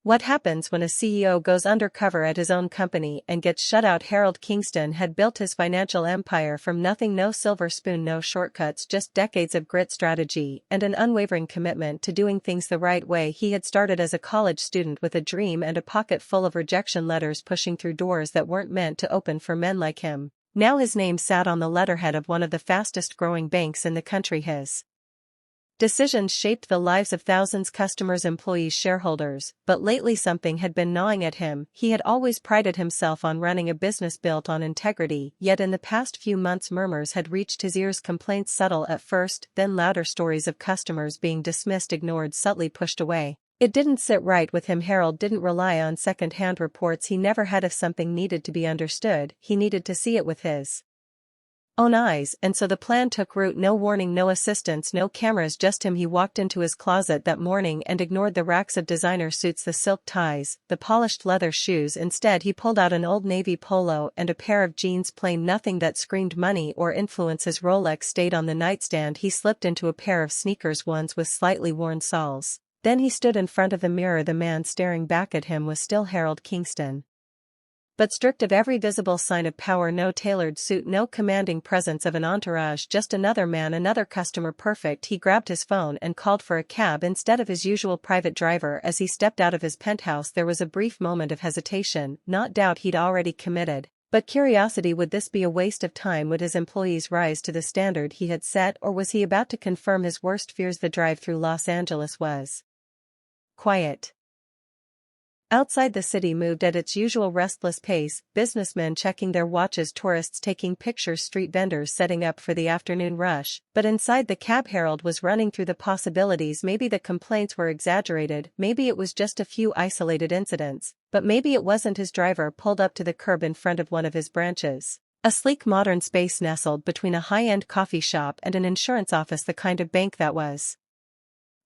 What happens when a CEO goes undercover at his own company and gets shut out? Harold Kingston had built his financial empire from nothing, no silver spoon, no shortcuts, just decades of grit, strategy, and an unwavering commitment to doing things the right way. He had started as a college student with a dream and a pocket full of rejection letters, pushing through doors that weren't meant to open for men like him. Now his name sat on the letterhead of one of the fastest growing banks in the country. His decisions shaped the lives of thousands, customers, employees, shareholders, but lately something had been gnawing at him. He had always prided himself on running a business built on integrity, yet in the past few months murmurs had reached his ears, complaints subtle at first, then louder, stories of customers being dismissed, ignored, subtly pushed away. It didn't sit right with him. Harold didn't rely on second-hand reports. He never had. If something needed to be understood, he needed to see it with his own eyes, and so the plan took root. No warning, no assistants, no cameras, just him. He walked into his closet that morning and ignored the racks of designer suits, the silk ties, the polished leather shoes. Instead, he pulled out an old navy polo and a pair of jeans, plain, nothing that screamed money or influence. His Rolex stayed on the nightstand. He slipped into a pair of sneakers, ones with slightly worn soles. Then he stood in front of the mirror. The man staring back at him was still Harold Kingston, but stripped of every visible sign of power. No tailored suit, no commanding presence of an entourage, just another man, another customer. Perfect. He grabbed his phone and called for a cab instead of his usual private driver. As he stepped out of his penthouse, there was a brief moment of hesitation, not doubt. He'd already committed, but curiosity. Would this be a waste of time? Would his employees rise to the standard he had set, or was he about to confirm his worst fears? The drive through Los Angeles was quiet. Outside, the city moved at its usual restless pace, businessmen checking their watches, tourists taking pictures, street vendors setting up for the afternoon rush. But inside the cab, Harold was running through the possibilities. Maybe the complaints were exaggerated, maybe it was just a few isolated incidents, but maybe it wasn't. His driver pulled up to the curb in front of one of his branches, a sleek modern space nestled between a high-end coffee shop and an insurance office, the kind of bank that was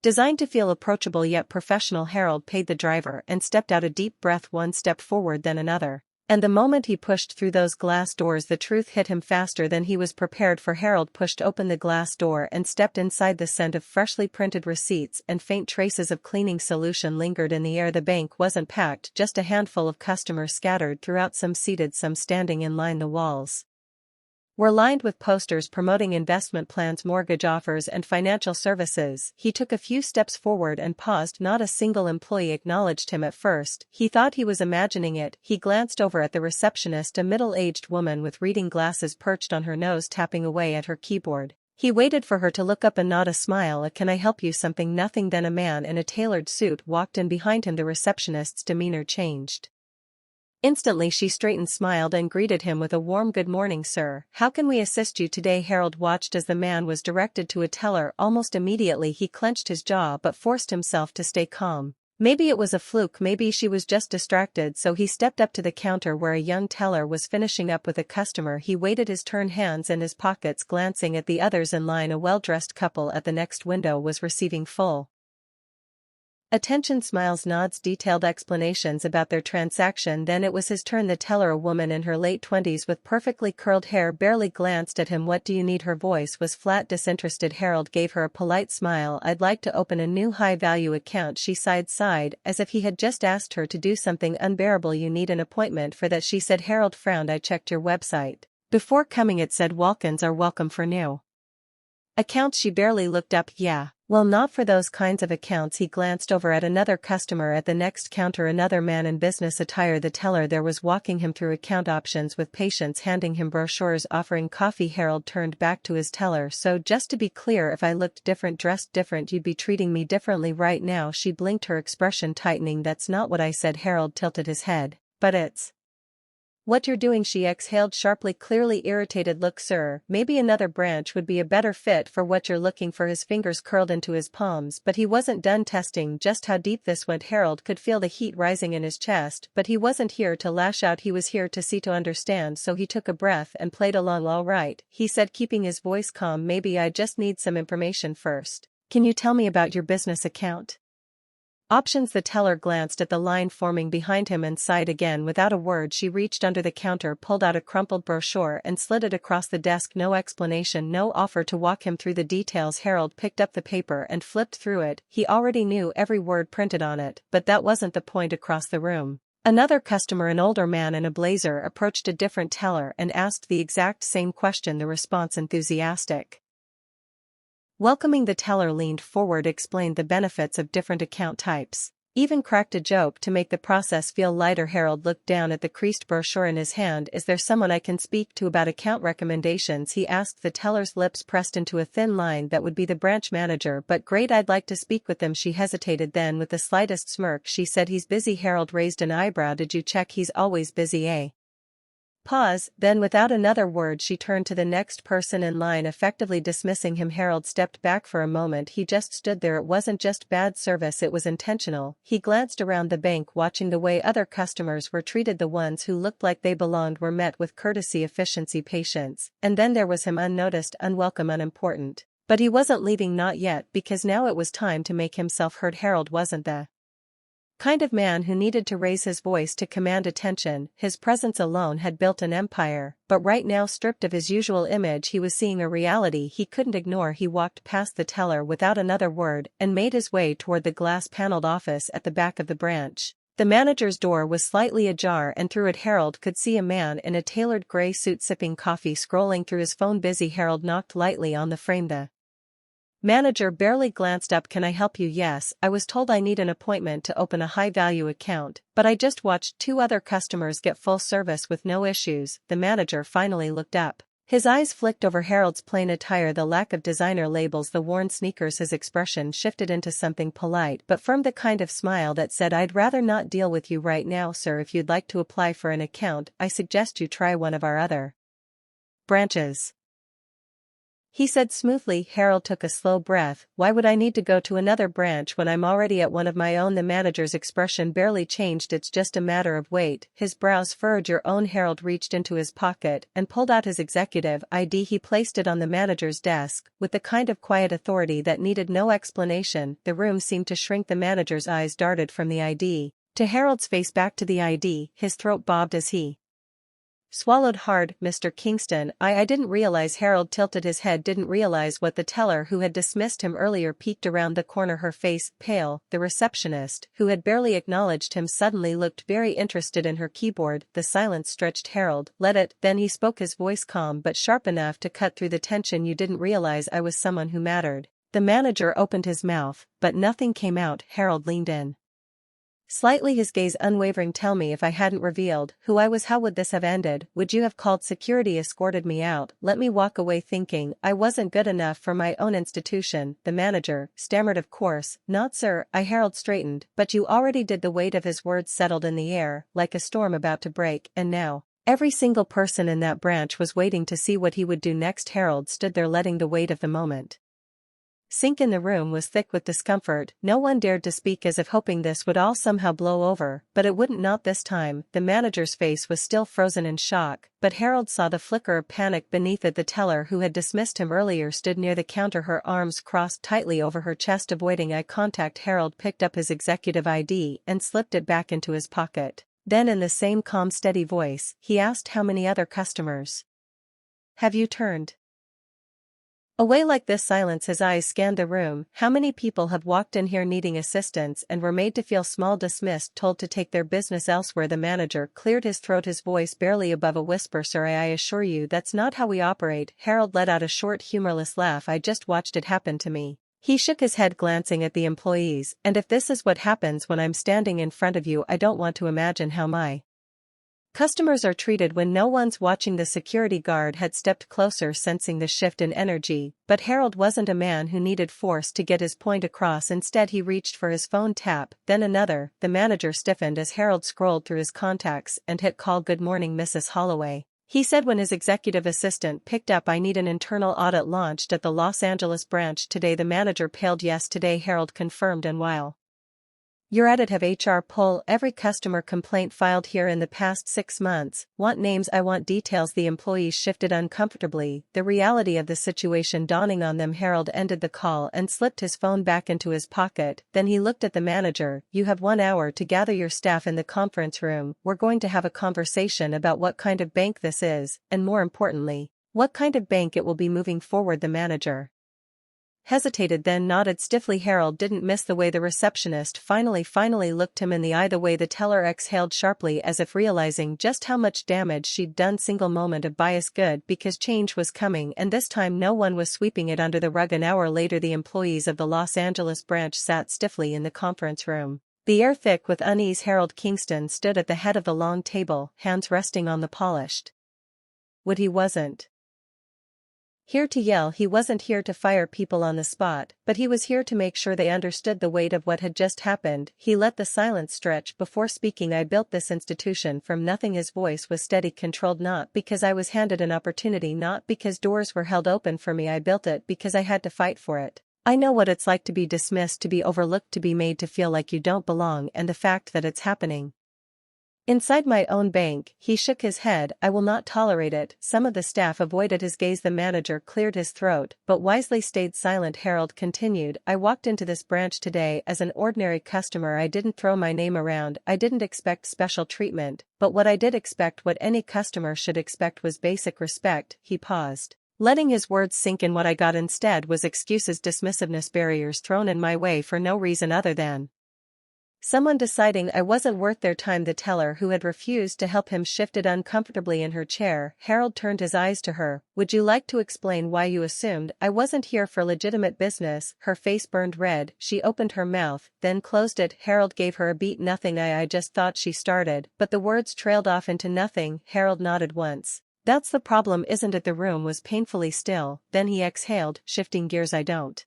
designed to feel approachable yet professional. Harold paid the driver and stepped out, a deep breath, one step forward then another. And the moment he pushed through those glass doors, the truth hit him faster than he was prepared for. Harold pushed open the glass door and stepped inside. The scent of freshly printed receipts and faint traces of cleaning solution lingered in the air. The bank wasn't packed, just a handful of customers scattered throughout, some seated, some standing in line. The walls were lined with posters promoting investment plans, mortgage offers, and financial services. He took a few steps forward and paused. Not a single employee acknowledged him at first. He thought he was imagining it. He glanced over at the receptionist, a middle-aged woman with reading glasses perched on her nose, tapping away at her keyboard. He waited for her to look up and nod, a smile, a "Can I help you?" something, nothing. Then a man in a tailored suit walked in behind him. The receptionist's demeanor changed. Instantly she straightened, smiled, and greeted him with a warm "Good morning, sir. How can we assist you today?" Harold watched as the man was directed to a teller. Almost immediately he clenched his jaw but forced himself to stay calm. Maybe it was a fluke, maybe she was just distracted. So he stepped up to the counter where a young teller was finishing up with a customer. He waited his turn, hands in his pockets, glancing at the others in line. A well-dressed couple at the next window was receiving full attention, smiles, nods, detailed explanations about their transaction. Then it was his turn. The teller, a woman in her late 20s with perfectly curled hair, barely glanced at him. "What do you need?" Her voice was flat, disinterested. Harold gave her a polite smile. "I'd like to open a new high-value account." She sighed, as if he had just asked her to do something unbearable. "You need an appointment for that," she said. Harold frowned. "I checked your website before coming. It said walk-ins are welcome for new accounts." She barely looked up. "Yeah. Well, not for those kinds of accounts." He glanced over at another customer at the next counter, another man in business attire. The teller there was walking him through account options with patience, handing him brochures, offering coffee. Harold turned back to his teller. "So just to be clear, if I looked different, dressed different, you'd be treating me differently right now?" She blinked, her expression tightening. "That's not what I said." Harold tilted his head. "But it's what you're doing." She exhaled sharply, clearly irritated. "Look, sir, maybe another branch would be a better fit for what you're looking for." His fingers curled into his palms, but he wasn't done testing just how deep this went. Harold could feel the heat rising in his chest, but he wasn't here to lash out. He was here to see, to understand. So he took a breath and played along. "All right," he said, keeping his voice calm. "Maybe I just need some information first. Can you tell me about your business account?" Options. The teller glanced at the line forming behind him and sighed again. Without a word she reached under the counter, pulled out a crumpled brochure and slid it across the desk. No explanation, no offer to walk him through the details. Harold picked up the paper and flipped through it. He already knew every word printed on it, but that wasn't the point. Across the room, another customer, an older man in a blazer, approached a different teller and asked the exact same question. The response enthusiastic, welcoming. The teller leaned forward, explained the benefits of different account types, even cracked a joke to make the process feel lighter. Harold looked down at the creased brochure in his hand. Is there someone I can speak to about account recommendations? He asked. The teller's lips pressed into a thin line. That would be the branch manager, but great, I'd like to speak with them. She hesitated, then with the slightest smirk she said, he's busy. Harold raised an eyebrow. Did you check? He's always busy, eh? Pause, then without another word she turned to the next person in line, effectively dismissing him. Harold stepped back for a moment. He just stood there. It wasn't just bad service, it was intentional. He glanced around the bank, watching the way other customers were treated. The ones who looked like they belonged were met with courtesy, efficiency, patience. And then there was him, unnoticed, unwelcome, unimportant. But he wasn't leaving, not yet, because now it was time to make himself heard. Harold wasn't the kind of man who needed to raise his voice to command attention. His presence alone had built an empire, but right now, stripped of his usual image, he was seeing a reality he couldn't ignore. He walked past the teller without another word and made his way toward the glass-paneled office at the back of the branch. The manager's door was slightly ajar, and through it Harold could see a man in a tailored gray suit sipping coffee, scrolling through his phone. Busy. Harold knocked lightly on the frame. The manager barely glanced up. Can I help you? Yes, I was told I need an appointment to open a high-value account, but I just watched 2 other customers get full service with no issues. The manager finally looked up. His eyes flicked over Harold's plain attire, the lack of designer labels, the worn sneakers. His expression shifted into something polite but firm, the kind of smile that said, I'd rather not deal with you right now, sir. If you'd like to apply for an account, I suggest you try one of our other branches, he said smoothly. Harold took a slow breath. Why would I need to go to another branch when I'm already at one of my own? The manager's expression barely changed. It's just a matter of wait. His brows furrowed. Your own? Harold reached into his pocket and pulled out his executive ID. He placed it on the manager's desk with the kind of quiet authority that needed no explanation. The room seemed to shrink. The manager's eyes darted from the ID to Harold's face, back to the ID. His throat bobbed as he swallowed hard. Mr. Kingston, I didn't realize. Harold tilted his head. Didn't realize what? The teller who had dismissed him earlier peeked around the corner, her face pale. The receptionist, who had barely acknowledged him, suddenly looked very interested in her keyboard. The silence stretched. Harold, let it. Then he spoke, his voice calm but sharp enough to cut through the tension. You didn't realize I was someone who mattered. The manager opened his mouth, but nothing came out. Harold leaned in slightly, his gaze unwavering. Tell me, if I hadn't revealed who I was, how would this have ended? Would you have called security, escorted me out, let me walk away thinking I wasn't good enough for my own institution? The manager stammered, of course not, sir. Harold straightened. But you already did. The weight of his words settled in the air, like a storm about to break, and now every single person in that branch was waiting to see what he would do next. Harold stood there, letting the weight of the moment sink in. The room was thick with discomfort. No one dared to speak, as if hoping this would all somehow blow over, but it wouldn't. Not this time. The manager's face was still frozen in shock, but Harold saw the flicker of panic beneath it. The teller who had dismissed him earlier stood near the counter, her arms crossed tightly over her chest, avoiding eye contact. Harold picked up his executive ID and slipped it back into his pocket. Then, in the same calm, steady voice, he asked, how many other customers have you turned away like this? Silence. His eyes scanned the room. How many people have walked in here needing assistance and were made to feel small, dismissed, told to take their business elsewhere? The manager cleared his throat, his voice barely above a whisper. Sir, I assure you that's not how we operate. Harold let out a short, humorless laugh. I just watched it happen to me. He shook his head, glancing at the employees. And if this is what happens when I'm standing in front of you, I don't want to imagine how my customers are treated when no one's watching. The security guard had stepped closer, sensing the shift in energy, but Harold wasn't a man who needed force to get his point across. Instead, he reached for his phone. Tap, then another. The manager stiffened as Harold scrolled through his contacts and hit call. Good morning, Mrs. Holloway, he said when his executive assistant picked up. I need an internal audit launched at the Los Angeles branch today. The manager paled. Yes, today, Harold confirmed, and while You're at it. Have HR pull every customer complaint filed here in the past 6 months. Want names? I want details. The employees shifted uncomfortably, the reality of the situation dawning on them. Harold ended the call and slipped his phone back into his pocket. Then he looked at the manager. You have 1 hour to gather your staff in the conference room. We're going to have a conversation about what kind of bank this is, and more importantly, what kind of bank it will be moving forward. The manager hesitated, then nodded stiffly. Harold didn't miss the way the receptionist finally looked him in the eye, the way the teller exhaled sharply as if realizing just how much damage she'd done. Single moment of bias. Good, because change was coming, and this time no one was sweeping it under the rug. An hour later, the employees of the Los Angeles branch sat stiffly in the conference room, the air thick with unease. Harold Kingston stood at the head of the long table, hands resting on the polished wood. He wasn't here to yell, he wasn't here to fire people on the spot, but he was here to make sure they understood the weight of what had just happened. He let the silence stretch before speaking. I built this institution from nothing. His voice was steady, controlled, not because I was handed an opportunity, not because doors were held open for me. I built it because I had to fight for it. I know what it's like to be dismissed, to be overlooked, to be made to feel like you don't belong, and the fact that it's happening inside my own bank. He shook his head. I will not tolerate it. Some of the staff avoided his gaze. The manager cleared his throat, but wisely stayed silent. Harold continued, I walked into this branch today as an ordinary customer. I didn't throw my name around. I didn't expect special treatment, but what I did expect, what any customer should expect, was basic respect. He paused, letting his words sink in. What I got instead was excuses, dismissiveness, barriers thrown in my way for no reason other than someone deciding I wasn't worth their time. The teller, who had refused to help him, shifted uncomfortably in her chair. Harold turned his eyes to her. Would you like to explain why you assumed I wasn't here for legitimate business? Her face burned red. She opened her mouth, then closed it. Harold gave her a beat. Nothing. I just thought she started, but the words trailed off into nothing. Harold nodded once. That's the problem, isn't it? The room was painfully still. Then he exhaled, shifting gears. I don't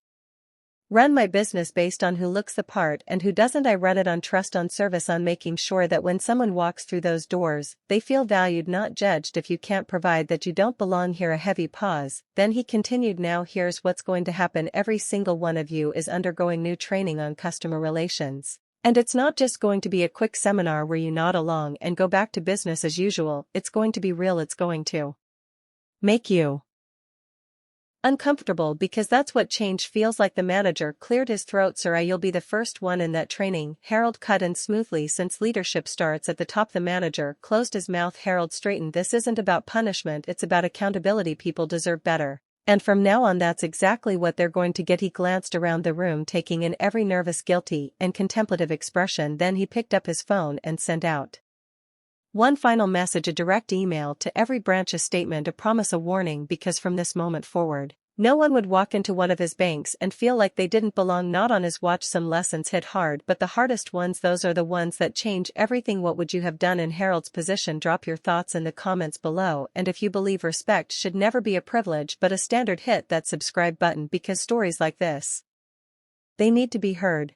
run my business based on who looks the part and who doesn't. I run it on trust, on service, on making sure that when someone walks through those doors, they feel valued, not judged. If you can't provide that, you don't belong here. A heavy pause. Then he continued, now here's what's going to happen. Every single one of you is undergoing new training on customer relations. And it's not just going to be a quick seminar where you nod along and go back to business as usual. It's going to be real. It's going to make you uncomfortable, because that's what change feels like. The manager cleared his throat. Sir, you'll be the first one in that training. Harold cut in smoothly. Since leadership starts at the top. The manager closed his mouth. Harold straightened. This isn't about punishment, it's about accountability. People deserve better, and from now on that's exactly what they're going to get. He glanced around the room, taking in every nervous, guilty, and contemplative expression. Then he picked up his phone and sent out one final message, a direct email to every branch, a statement, a promise, a warning, because from this moment forward, no one would walk into one of his banks and feel like they didn't belong. Not on his watch. Some lessons hit hard, but the hardest ones, those are the ones that change everything. What would you have done in Harold's position? Drop your thoughts in the comments below, and if you believe respect should never be a privilege but a standard, hit that subscribe button, because stories like this, they need to be heard.